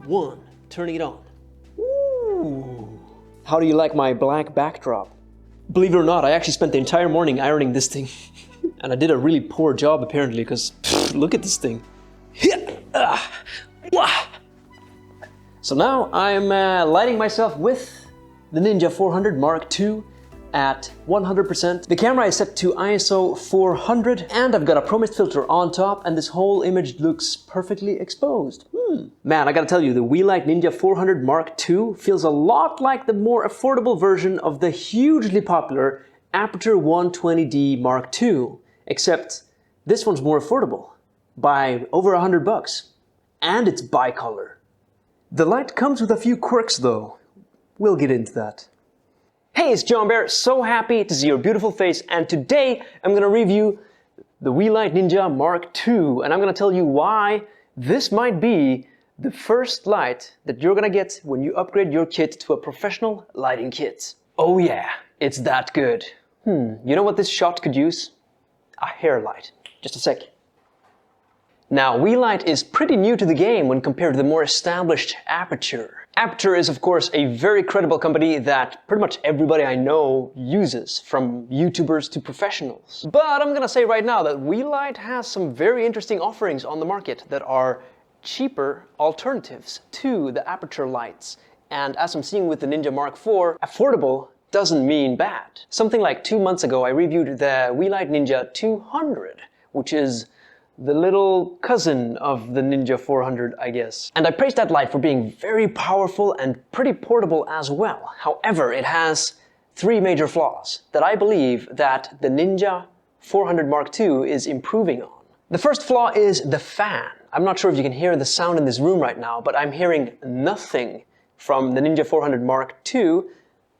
1, turning it on. Ooh. How do you like my black backdrop? Believe it or not, I actually spent the entire morning ironing this thing. And I did a really poor job apparently, because look at this thing. So now I'm lighting myself with the Ninja 400 Mark II at 100%. The camera is set to ISO 400 and I've got a Pro Mist filter on top and this whole image looks perfectly exposed. Man, I gotta tell you, the Weeylite Ninja 400 Mark II feels a lot like the more affordable version of the hugely popular Aputure 120D Mark II, except this one's more affordable by over $100 and it's bicolor. The light comes with a few quirks though. We'll get into that. Hey, it's John Bear, so happy to see your beautiful face, and today I'm going to review the Weeylite Ninja Mark II, and I'm going to tell you why this might be the first light that you're going to get when you upgrade your kit to a professional lighting kit. Oh yeah, it's that good. You know what this shot could use? A hair light. Just a sec. Now, Weeylite is pretty new to the game when compared to the more established Aputure. Aputure is, of course, a very credible company that pretty much everybody I know uses, from YouTubers to professionals. But I'm gonna say right now that Weeylite has some very interesting offerings on the market that are cheaper alternatives to the Aputure lights. And as I'm seeing with the Ninja Mark IV, affordable doesn't mean bad. Something like 2 months ago, I reviewed the Weeylite Ninja 200, which is the little cousin of the Ninja 400, I guess. And I praised that light for being very powerful and pretty portable as well. However, it has 3 major flaws that I believe that the Ninja 400 Mark II is improving on. The first flaw is the fan. I'm not sure if you can hear the sound in this room right now, but I'm hearing nothing from the Ninja 400 Mark II,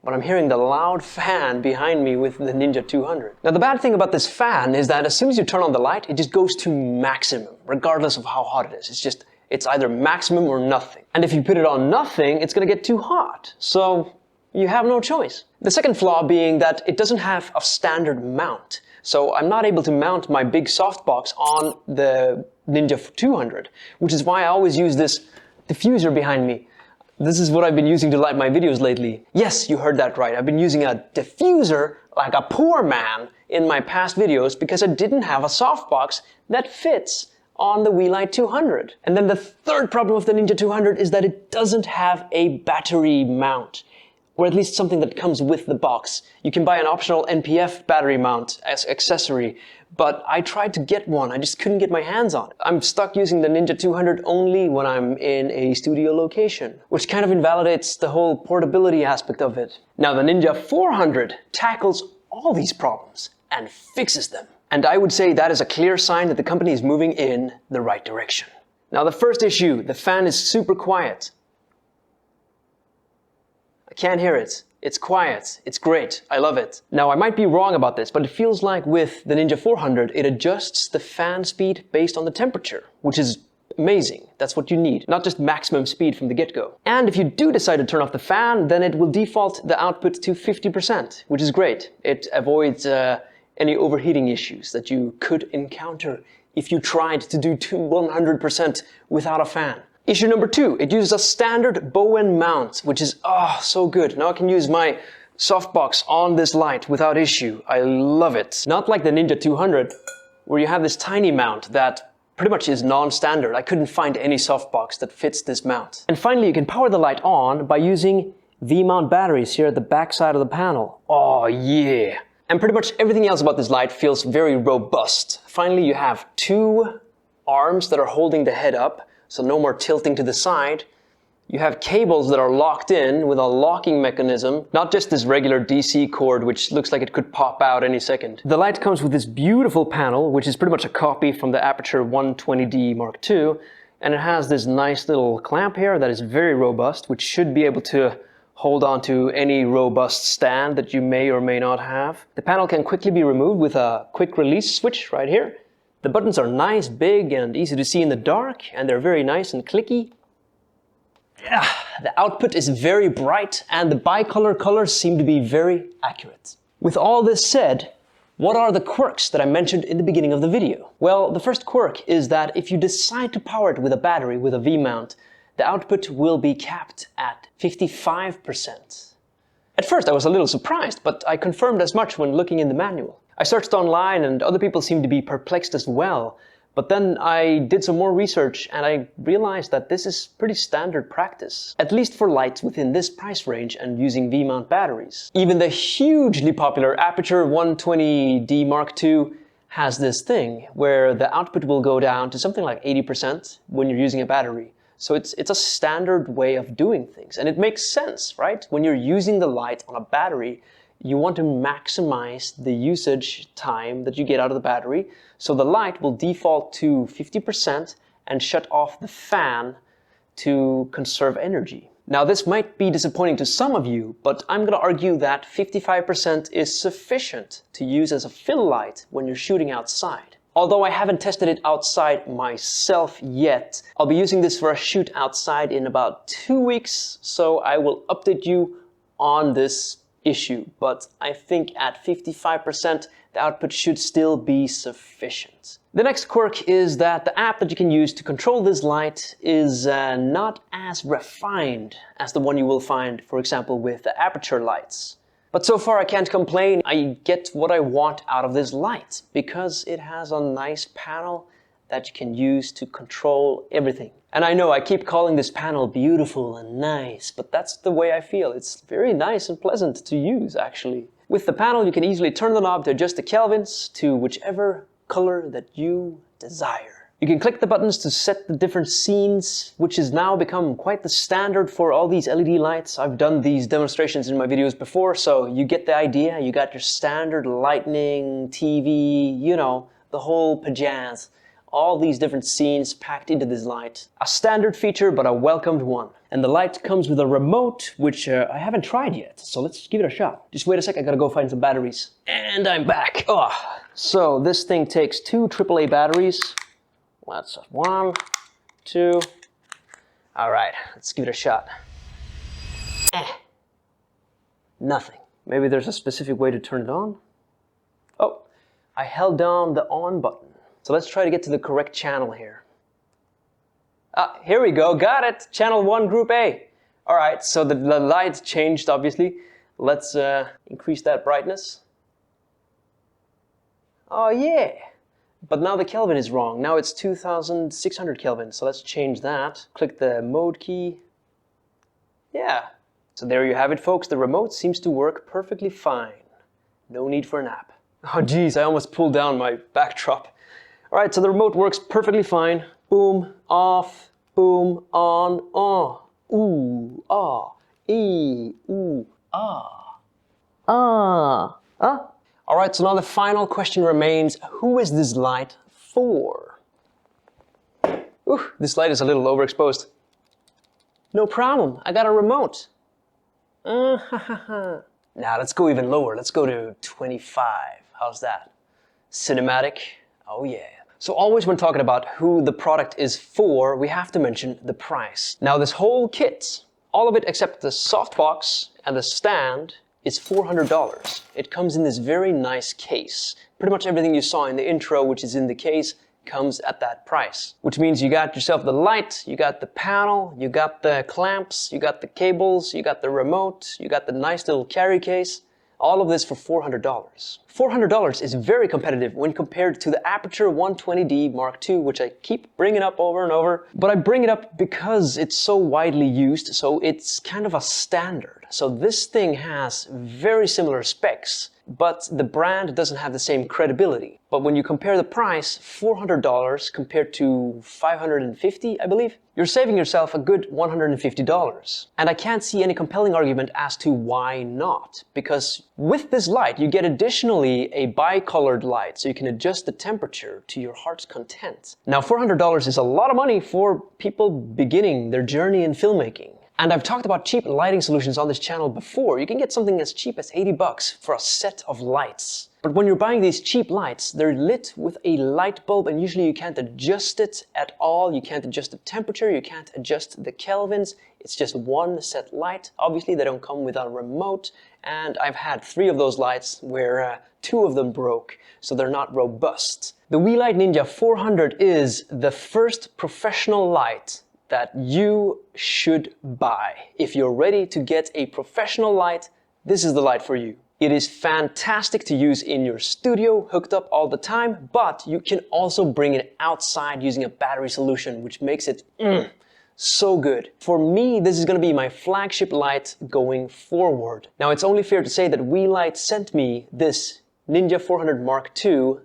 but I'm hearing the loud fan behind me with the Ninja 200. Now the bad thing about this fan is that as soon as you turn on the light, it just goes to maximum, regardless of how hot it is. It's either maximum or nothing. And if you put it on nothing, it's gonna get too hot. So you have no choice. The second flaw being that it doesn't have a standard mount. So I'm not able to mount my big softbox on the Ninja 200, which is why I always use this diffuser behind me. This is what I've been using to light my videos lately. Yes, you heard that right. I've been using a diffuser like a poor man in my past videos because I didn't have a softbox that fits on the Weeylite 200. And then the third problem with the Ninja 200 is that it doesn't have a battery mount, or at least something that comes with the box. You can buy an optional NPF battery mount as accessory, but I tried to get one, I just couldn't get my hands on it. I'm stuck using the Ninja 200 only when I'm in a studio location, which kind of invalidates the whole portability aspect of it. Now the Ninja 400 tackles all these problems and fixes them. And I would say that is a clear sign that the company is moving in the right direction. Now the first issue, the fan is super quiet. I can't hear it. It's quiet. It's great. I love it. Now, I might be wrong about this, but it feels like with the Ninja 400, it adjusts the fan speed based on the temperature, which is amazing. That's what you need, not just maximum speed from the get-go. And if you do decide to turn off the fan, then it will default the output to 50%, which is great. It avoids any overheating issues that you could encounter if you tried to do 100% without a fan. Issue number 2, it uses a standard Bowen mount, which is so good. Now I can use my softbox on this light without issue. I love it. Not like the Ninja 200, where you have this tiny mount that pretty much is non-standard. I couldn't find any softbox that fits this mount. And finally, you can power the light on by using V-mount batteries here at the back side of the panel. Oh yeah! And pretty much everything else about this light feels very robust. Finally, you have 2 arms that are holding the head up, so no more tilting to the side. You have cables that are locked in with a locking mechanism, not just this regular DC cord which looks like it could pop out any second. The light comes with this beautiful panel, which is pretty much a copy from the Aputure 120D Mark II, and it has this nice little clamp here that is very robust, which should be able to hold on to any robust stand that you may or may not have. The panel can quickly be removed with a quick release switch right here. The buttons are nice, big, and easy to see in the dark, and they're very nice and clicky. The output is very bright, and the bicolor colors seem to be very accurate. With all this said, what are the quirks that I mentioned in the beginning of the video? Well, the first quirk is that if you decide to power it with a battery with a V-mount, the output will be capped at 55%. At first I was a little surprised, but I confirmed as much when looking in the manual. I searched online and other people seemed to be perplexed as well, but then I did some more research and I realized that this is pretty standard practice, at least for lights within this price range and using V-mount batteries. Even the hugely popular Aputure 120D Mark II has this thing where the output will go down to something like 80% when you're using a battery. So it's a standard way of doing things, and it makes sense, right? When you're using the light on a battery, you want to maximize the usage time that you get out of the battery, so the light will default to 50% and shut off the fan to conserve energy. Now this might be disappointing to some of you, but I'm going to argue that 55% is sufficient to use as a fill light when you're shooting outside. Although I haven't tested it outside myself yet, I'll be using this for a shoot outside in about 2 weeks, so I will update you on this issue. But I think at 55%, the output should still be sufficient. The next quirk is that the app that you can use to control this light is not as refined as the one you will find, for example, with the Aputure lights. But so far I can't complain. I get what I want out of this light because it has a nice panel that you can use to control everything. And I know I keep calling this panel beautiful and nice, but that's the way I feel. It's very nice and pleasant to use, actually. With the panel you can easily turn the knob to adjust the kelvins to whichever color that you desire. You can click the buttons to set the different scenes, which has now become quite the standard for all these LED lights. I've done these demonstrations in my videos before, so you get the idea. You got your standard lightning, TV, you know, the whole pajazz. All these different scenes packed into this light. A standard feature, but a welcomed one. And the light comes with a remote, which I haven't tried yet, so let's give it a shot. Just wait a sec, I gotta go find some batteries. And I'm back. Oh, so this thing takes 2 AAA batteries. Let's 1, 2. All right, let's give it a shot. Nothing. Maybe there's a specific way to turn it on. Oh, I held down the on button. So let's try to get to the correct channel here. Ah, here we go, got it! Channel 1, Group A. All right, so the lights changed, obviously. Let's increase that brightness. Oh yeah! But now the Kelvin is wrong. Now it's 2600 Kelvin, so let's change that. Click the mode key. Yeah. So there you have it, folks. The remote seems to work perfectly fine. No need for an app. Oh geez, I almost pulled down my backdrop. All right, so the remote works perfectly fine. Boom, off, boom, on, ooh, ah, ooh, ah, ah, ah. All right, so now the final question remains, who is this light for? Ooh, this light is a little overexposed. No problem, I got a remote. Now let's go even lower, let's go to 25. How's that? Cinematic, oh yeah. So always when talking about who the product is for, we have to mention the price. Now this whole kit, all of it except the softbox and the stand, is $400. It comes in this very nice case. Pretty much everything you saw in the intro, which is in the case, comes at that price. Which means you got yourself the light, you got the panel, you got the clamps, you got the cables, you got the remote, you got the nice little carry case. All of this for $400. $400 is very competitive when compared to the Aputure 120D Mark II, which I keep bringing up over and over. But I bring it up because it's so widely used, so it's kind of a standard. So this thing has very similar specs, but the brand doesn't have the same credibility. But when you compare the price, $400 compared to $550, I believe, you're saving yourself a good $150. And I can't see any compelling argument as to why not. Because with this light, you get additionally a bi-colored light, so you can adjust the temperature to your heart's content. Now, $400 is a lot of money for people beginning their journey in filmmaking. And I've talked about cheap lighting solutions on this channel before. You can get something as cheap as 80 bucks for a set of lights. But when you're buying these cheap lights, they're lit with a light bulb, and usually you can't adjust it at all. You can't adjust the temperature, you can't adjust the kelvins. It's just one set light. Obviously they don't come with a remote, and I've had 3 of those lights where 2 of them broke, so they're not robust. The Weeylite Ninja 400 is the first professional light that you should buy. If you're ready to get a professional light, this is the light for you. It is fantastic to use in your studio, hooked up all the time, but you can also bring it outside using a battery solution, which makes it so good. For me, this is going to be my flagship light going forward. Now, it's only fair to say that Weeylite sent me this Ninja 400 Mark II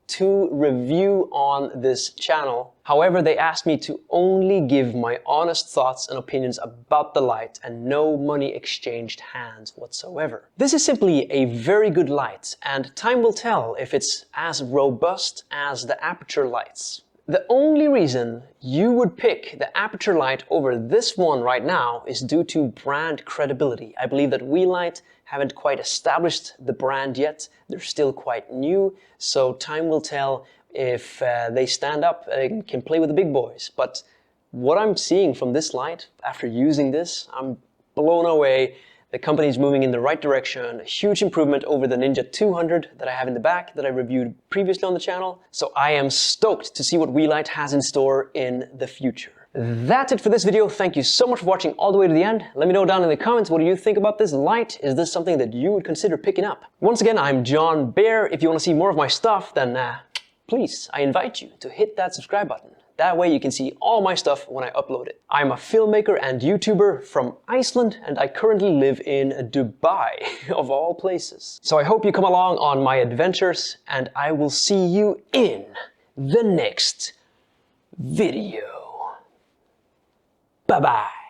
to review on this channel. However, they asked me to only give my honest thoughts and opinions about the light and no money exchanged hands whatsoever. This is simply a very good light, and time will tell if it's as robust as the Aputure lights. The only reason you would pick the Aputure light over this one right now is due to brand credibility. I believe that Weeylite haven't quite established the brand yet. They're still quite new, so time will tell if they stand up and can play with the big boys. But what I'm seeing from this light, after using this, I'm blown away. The company's moving in the right direction, a huge improvement over the Ninja 200 that I have in the back that I reviewed previously on the channel. So I am stoked to see what Weeylite has in store in the future. That's it for this video. Thank you so much for watching all the way to the end. Let me know down in the comments, what do you think about this light? Is this something that you would consider picking up? Once again, I'm John Bear. If you want to see more of my stuff, then please, I invite you to hit that subscribe button. That way you can see all my stuff when I upload it. I'm a filmmaker and YouTuber from Iceland, and I currently live in Dubai, of all places. So I hope you come along on my adventures, and I will see you in the next video. Bye-bye.